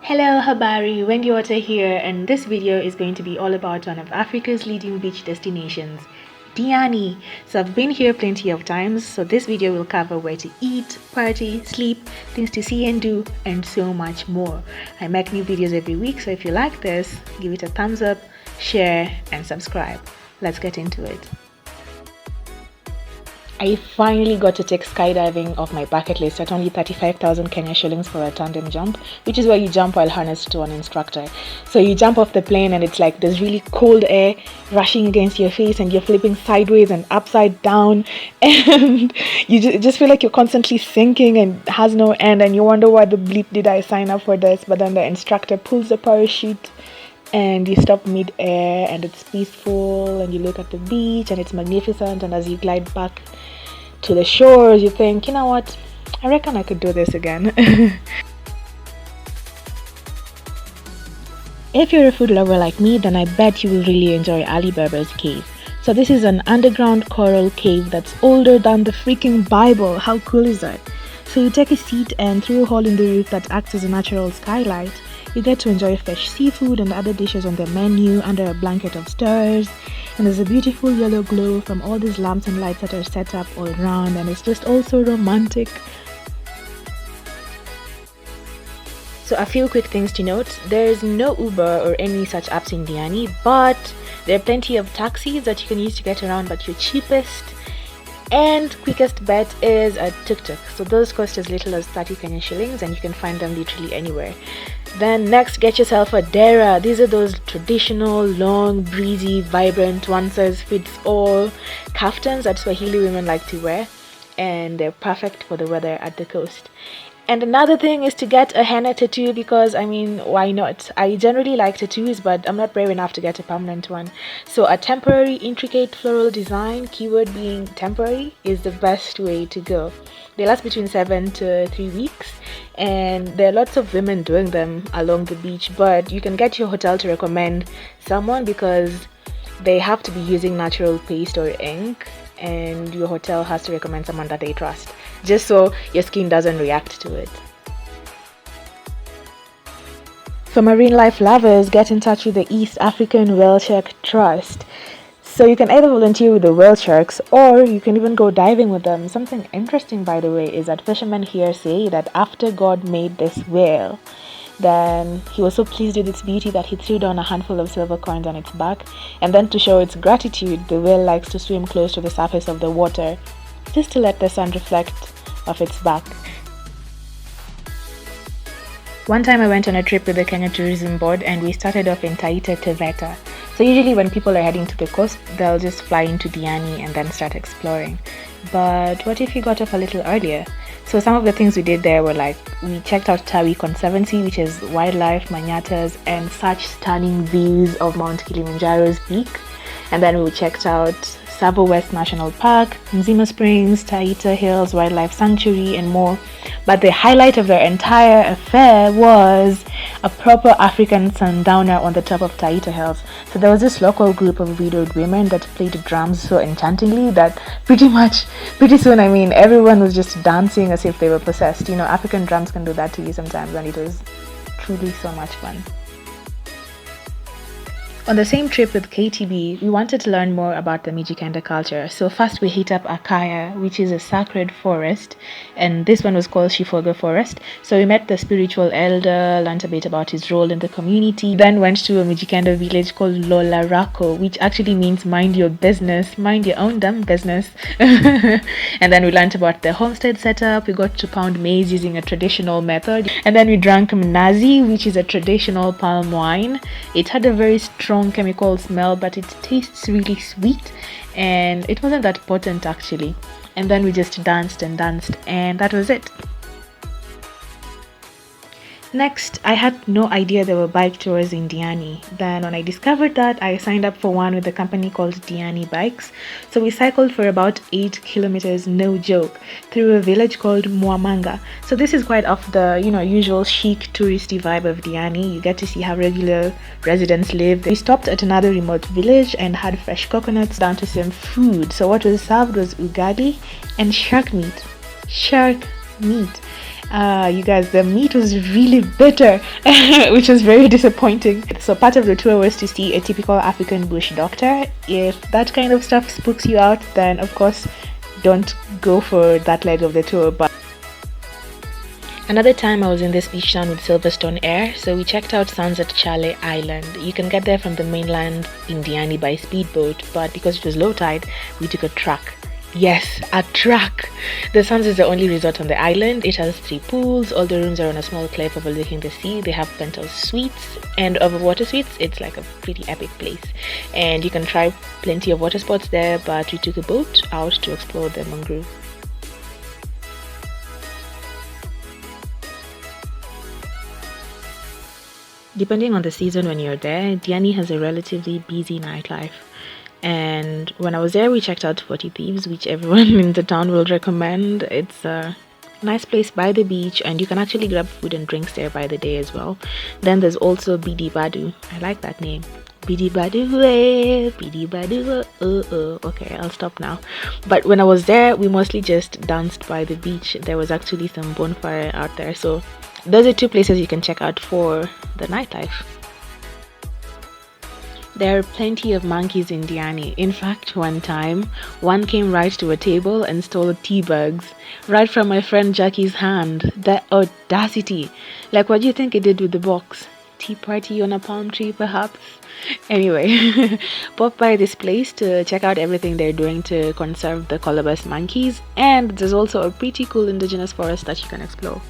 Hello, Habari, Wendy Water here, and this video is going to be all about one of Africa's leading beach destinations, Diani. So I've been here plenty of times, so this video will cover where to eat, party, sleep, things to see and do, and so much more. I make new videos every week, so if you like this, give it a thumbs up, share, and subscribe. Let's get into it. I finally got to take skydiving off my bucket list at only 35,000 Kenya shillings for a tandem jump, which is where you jump while harnessed to an instructor. So you jump off the plane and it's like there's really cold air rushing against your face and you're flipping sideways and upside down and you just feel like you're constantly sinking and has no end, and you wonder why the bleep did I sign up for this. But then the instructor pulls the parachute and you stop mid-air and it's peaceful and you look at the beach and it's magnificent, and as you glide back to the shores you think, you know what, I reckon I could do this again. If you're a food lover like me, then I bet you will really enjoy Ali Barbour's cave. So this is an underground coral cave that's older than the freaking Bible. How cool is that? So you take a seat, and through a hole in the roof that acts as a natural skylight, you get to enjoy fresh seafood and other dishes on the menu under a blanket of stars. And there's a beautiful yellow glow from all these lamps and lights that are set up all around, and it's just also romantic. So a few quick things to note: there's no Uber or any such apps in Diani, but there are plenty of taxis that you can use to get around, but your cheapest and quickest bet is a tuk-tuk. So those cost as little as 30 Kenyan shillings and you can find them literally anywhere. Then next, get yourself a dera. These are those traditional, long, breezy, vibrant, one-size-fits-all kaftans that Swahili women like to wear, and they're perfect for the weather at the coast. And another thing is to get a henna tattoo, because I mean, why not? I generally like tattoos, but I'm not brave enough to get a permanent one. So a temporary intricate floral design, keyword being temporary, is the best way to go. They last between 7 to 3 weeks, and there are lots of women doing them along the beach, but you can get your hotel to recommend someone because they have to be using natural paste or ink, and your hotel has to recommend someone that they trust, just so your skin doesn't react to it. For marine life lovers, get in touch with the East African Whale Shark Trust. So you can either volunteer with the whale sharks or you can even go diving with them. Something interesting, by the way, is that fishermen here say that after God made this whale, then he was so pleased with its beauty that he threw down a handful of silver coins on its back, and then to show its gratitude, the whale likes to swim close to the surface of the water just to let the sun reflect off its back. One time I went on a trip with the Kenya Tourism Board and we started off in Taita Taveta. So usually when people are heading to the coast, they'll just fly into Diani and then start exploring. But what if you got off a little earlier? So some of the things we did there were like, we checked out Colobus Conservation, which is wildlife, manyatas, and such stunning views of Mount Kilimanjaro's peak. And then we checked out Savo West National Park, Nzima Springs, Taita Hills Wildlife Sanctuary, and more. But the highlight of their entire affair was a proper African sundowner on the top of Taita Hills. So there was this local group of widowed women that played drums so enchantingly that pretty soon, I mean, everyone was just dancing as if they were possessed. You know, African drums can do that to you sometimes, and it was truly so much fun. On the same trip with KTB, we wanted to learn more about the Mijikenda culture. So first we hit up Akaya, which is a sacred forest, and this one was called Shifoga forest. So we met the spiritual elder, learned a bit about his role in the community, then went to a Mijikenda village called Lolarako, which actually means mind your business, mind your own damn business. And then we learned about the homestead setup. We got to pound maize using a traditional method, and then we drank mnazi, which is a traditional palm wine. It had a very strong chemical smell, but it tastes really sweet, and it wasn't that potent actually. And then we just danced and that was it. Next, I had no idea there were bike tours in Diani. Then when I discovered that, I signed up for one with a company called DianiBikes. So we cycled for about 8 kilometers, no joke, through a village called Muamanga. So this is quite off the, usual chic touristy vibe of Diani. You get to see how regular residents live. We stopped at another remote village and had fresh coconuts down to some food. So what was served was ugali and shark meat. You guys, the meat was really bitter, which was very disappointing. So part of the tour was to see a typical African bush doctor. If that kind of stuff spooks you out, then of course don't go for that leg of the tour. But another time I was in this beach town with Silverstone Air, so we checked out suns at Chale Island. You can get there from the mainland in Diani by speedboat, but because it was low tide, we took a truck. Yes, a truck! The Suns is the only resort on the island. It has 3 pools. All the rooms are on a small cliff overlooking the sea. They have penthouse suites and overwater suites. It's like a pretty epic place. And you can try plenty of water sports there, but we took a boat out to explore the mangrove. Depending on the season when you're there, Diani has a relatively busy nightlife. And when I was there, we checked out Thieves, which everyone in the town will recommend. It's a nice place by the beach, and you can actually grab food and drinks there by the day as well. Then there's also Bidi Badu. I like that name. Bidi Badu, Bidi Badu, okay, I'll stop now. But when I was there, we mostly just danced by the beach. There was actually some bonfire out there. So those are 2 places you can check out for the nightlife. There are plenty of monkeys in Diani. In fact, one time, one came right to a table and stole tea bags right from my friend Jackie's hand. The audacity! Like, what do you think it did with the box? Tea party on a palm tree, perhaps? Anyway, pop by this place to check out everything they're doing to conserve the Colobus monkeys, and there's also a pretty cool indigenous forest that you can explore.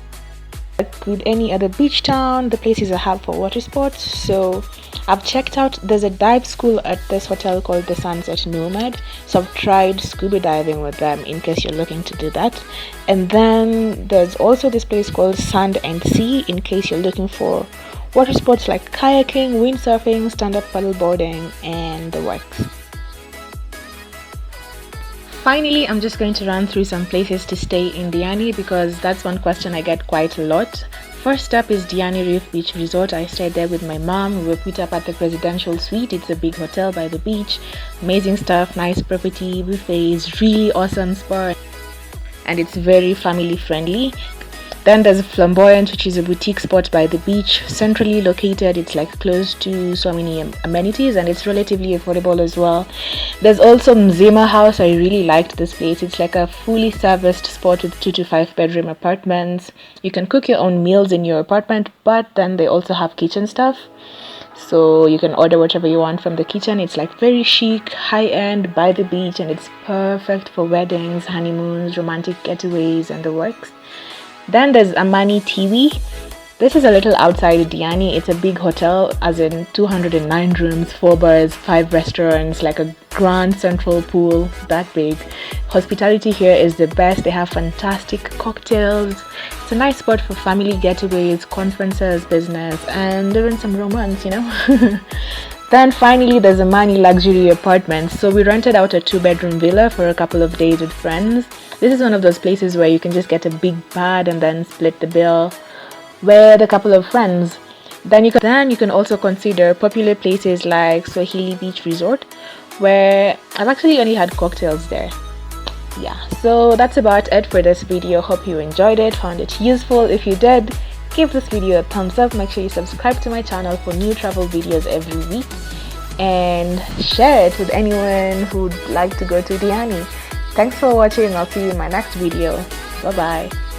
Like with any other beach town, the place is a hub for water sports. So I've checked out, there's a dive school at this hotel called the Sunset Nomad. So I've tried scuba diving with them in case you're looking to do that. And then there's also this place called Sand and Sea in case you're looking for water sports like kayaking, windsurfing, stand-up paddleboarding, and the works. Finally, I'm just going to run through some places to stay in Diani because that's one question I get quite a lot. First up is Diani Reef Beach Resort. I stayed there with my mom. We were put up at the presidential suite. It's a big hotel by the beach. Amazing stuff, nice property, buffets, really awesome spa. And it's very family friendly. Then there's Flamboyant, which is a boutique spot by the beach, centrally located. It's like close to so many amenities, and it's relatively affordable as well. There's also Mzima House. I really liked this place. It's like a fully serviced spot with 2 to 5 bedroom apartments. You can cook your own meals in your apartment, but then they also have kitchen stuff. So you can order whatever you want from the kitchen. It's like very chic, high-end, by the beach, and it's perfect for weddings, honeymoons, romantic getaways, and the works. Then there's Amani TV. This is a little outside Diani. It's a big hotel, as in 209 rooms, 4 bars, 5 restaurants, like a grand central pool, that big. Hospitality here is the best. They have fantastic cocktails. It's a nice spot for family getaways, conferences, business, and even some romance, you know. Then finally there's Amani Luxury Apartments. So we rented out a 2-bedroom villa for a couple of days with friends. This is one of those places where you can just get a big bed and then split the bill with a couple of friends. Then you can also consider popular places like Swahili Beach Resort, where I've actually only had cocktails there. Yeah, so that's about it for this video. Hope you enjoyed it, found it useful. If you did, give this video a thumbs up. Make sure you subscribe to my channel for new travel videos every week, and share it with anyone who'd like to go to Diani. Thanks for watching. I'll see you in my next video. Bye bye.